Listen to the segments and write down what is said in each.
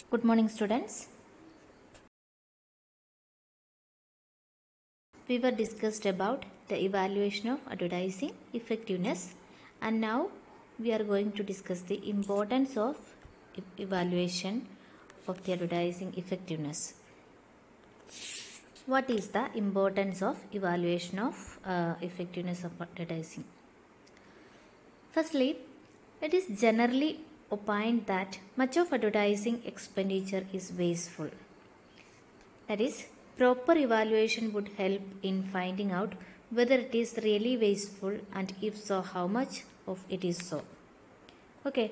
Good morning, students. We were discussed about the evaluation of advertising effectiveness, and now we are going to discuss the importance of evaluation of the advertising effectiveness. What is the importance of evaluation of effectiveness of advertising? Firstly, it is generally opined that much of advertising expenditure is wasteful. That is, proper evaluation would help in finding out whether it is really wasteful and if so, how much of it is so. Okay,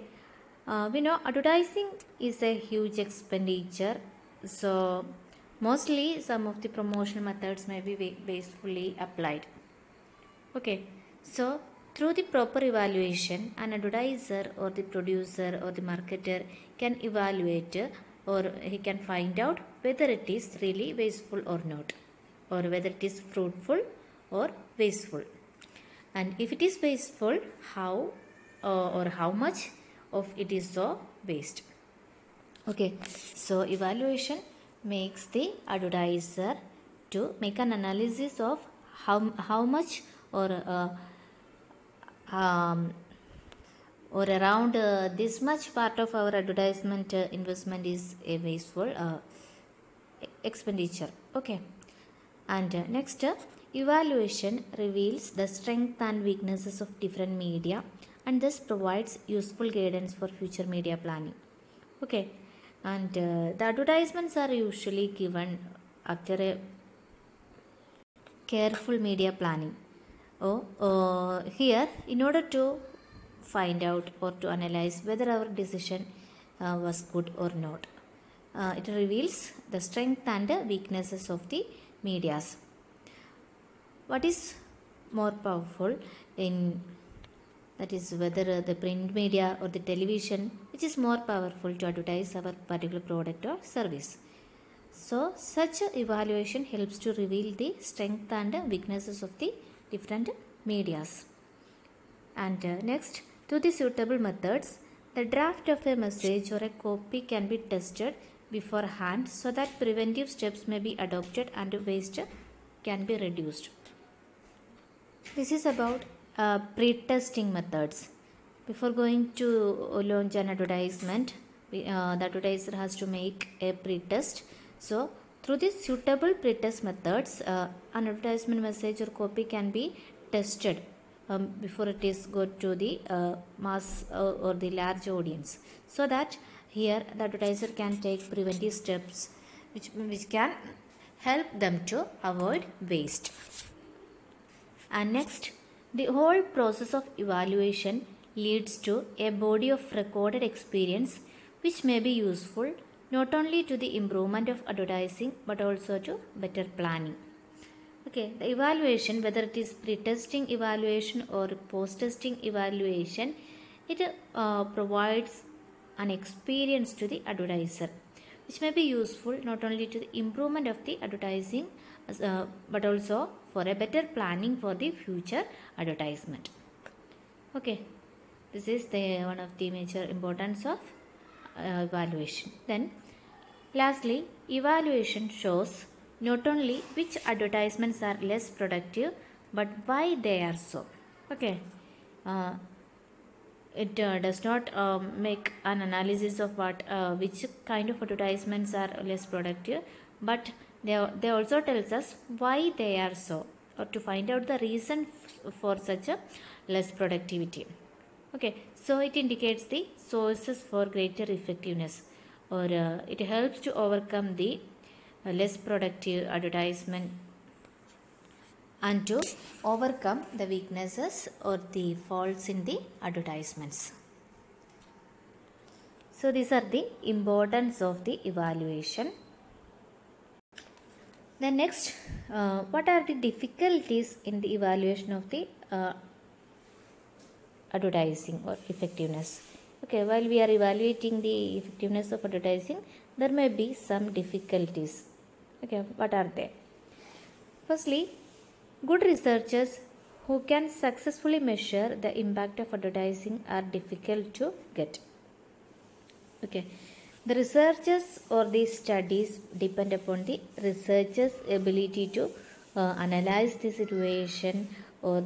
we know advertising is a huge expenditure, so mostly some of the promotional methods may be wastefully applied. Okay, so through the proper evaluation, an advertiser or the producer or the marketer can evaluate or he can find out whether it is really wasteful or not, or whether it is fruitful or wasteful. And if it is wasteful, how or how much of it is so waste. Okay, so evaluation makes the advertiser to make an analysis of how much or around this much part of our advertisement investment is a wasteful expenditure. Okay, and next evaluation reveals the strength and weaknesses of different media and thus provides useful guidance for future media planning. Okay, and the advertisements are usually given after a careful media planning. Here, in order to find out or to analyze whether our decision was good or not, it reveals the strength and weaknesses of the medias. What is more powerful in that is whether the print media or the television, which is more powerful to advertise our particular product or service. So such evaluation helps to reveal the strength and weaknesses of the different medias. And next, through the suitable methods, the draft of a message or a copy can be tested beforehand so that preventive steps may be adopted and waste can be reduced. This is about pre-testing methods. Before going to launch an advertisement, the advertiser has to make a pre-test. So, through these suitable pre-test methods, an advertisement message or copy can be tested before it is go to the mass or the large audience, so that here the advertiser can take preventive steps which can help them to avoid waste. And next, the whole process of evaluation leads to a body of recorded experience which may be useful not only to the improvement of advertising but also to better planning. Okay, the evaluation, whether it is pre-testing evaluation or post-testing evaluation, it provides an experience to the advertiser which may be useful not only to the improvement of the advertising but also for a better planning for the future advertisement. Okay, this is the one of the major importance of evaluation. Then lastly, evaluation shows not only which advertisements are less productive but why they are so. Okay, it does not make an analysis of which kind of advertisements are less productive, but they also tells us why they are so, or to find out the reason for such a less productivity. Okay, so it indicates the sources for greater effectiveness, or it helps to overcome the less productive advertisement and to overcome the weaknesses or the faults in the advertisements. So these are the importance of the evaluation. Then next, what are the difficulties in the evaluation of the advertising or effectiveness? Okay, while we are evaluating the effectiveness of advertising, there may be some difficulties. Okay, what are they? Firstly, good researchers who can successfully measure the impact of advertising are difficult to get. Okay, The researchers or the studies depend upon the researcher's ability to analyze the situation or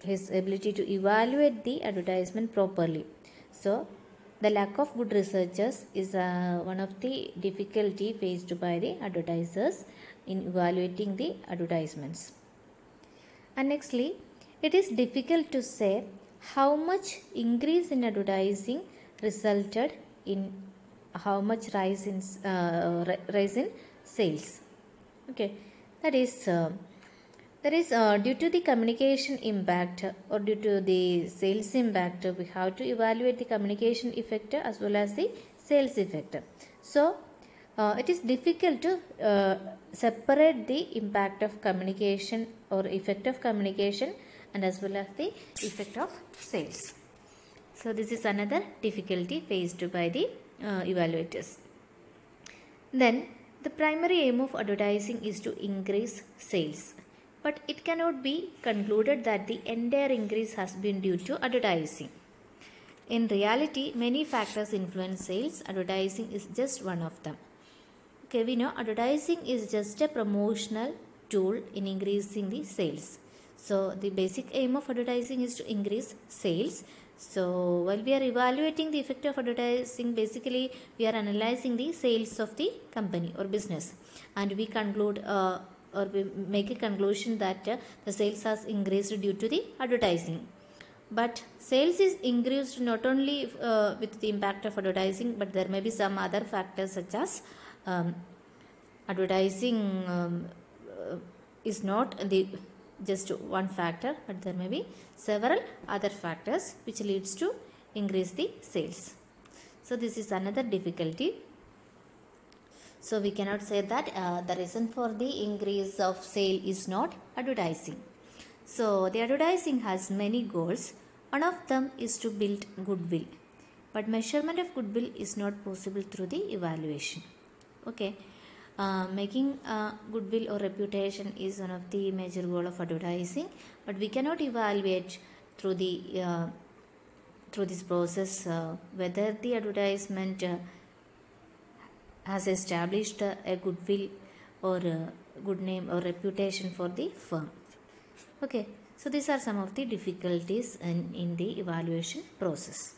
his ability to evaluate the advertisement properly. So, the lack of good researchers is one of the difficulty faced by the advertisers in evaluating the advertisements. And nextly, it is difficult to say how much increase in advertising resulted in how much rise in sales. Okay, that is due to the communication impact or due to the sales impact, we have to evaluate the communication effect as well as the sales effect. So it is difficult to separate the impact of communication or effect of communication and as well as the effect of sales. So this is another difficulty faced by the evaluators. Then the primary aim of advertising is to increase sales, but it cannot be concluded that the entire increase has been due to advertising. In reality, many factors influence sales. Advertising is just one of them. Okay, we know advertising is just a promotional tool in increasing the sales. So the basic aim of advertising is to increase sales. So while we are evaluating the effect of advertising, basically we are analyzing the sales of the company or business, and we conclude or we make a conclusion that the sales has increased due to the advertising. But sales is increased not only with the impact of advertising, but there may be some other factors such as advertising is not the just one factor, but there may be several other factors which leads to increase the sales. So this is another difficulty. So we cannot say that the reason for the increase of sale is not advertising. So the advertising has many goals. One of them is to build goodwill, but measurement of goodwill is not possible through the evaluation. Okay. Making goodwill or reputation is one of the major goal of advertising, but we cannot evaluate through the through this process whether the advertisement has established a goodwill or good name or reputation for the firm. Okay, so these are some of the difficulties in the evaluation process.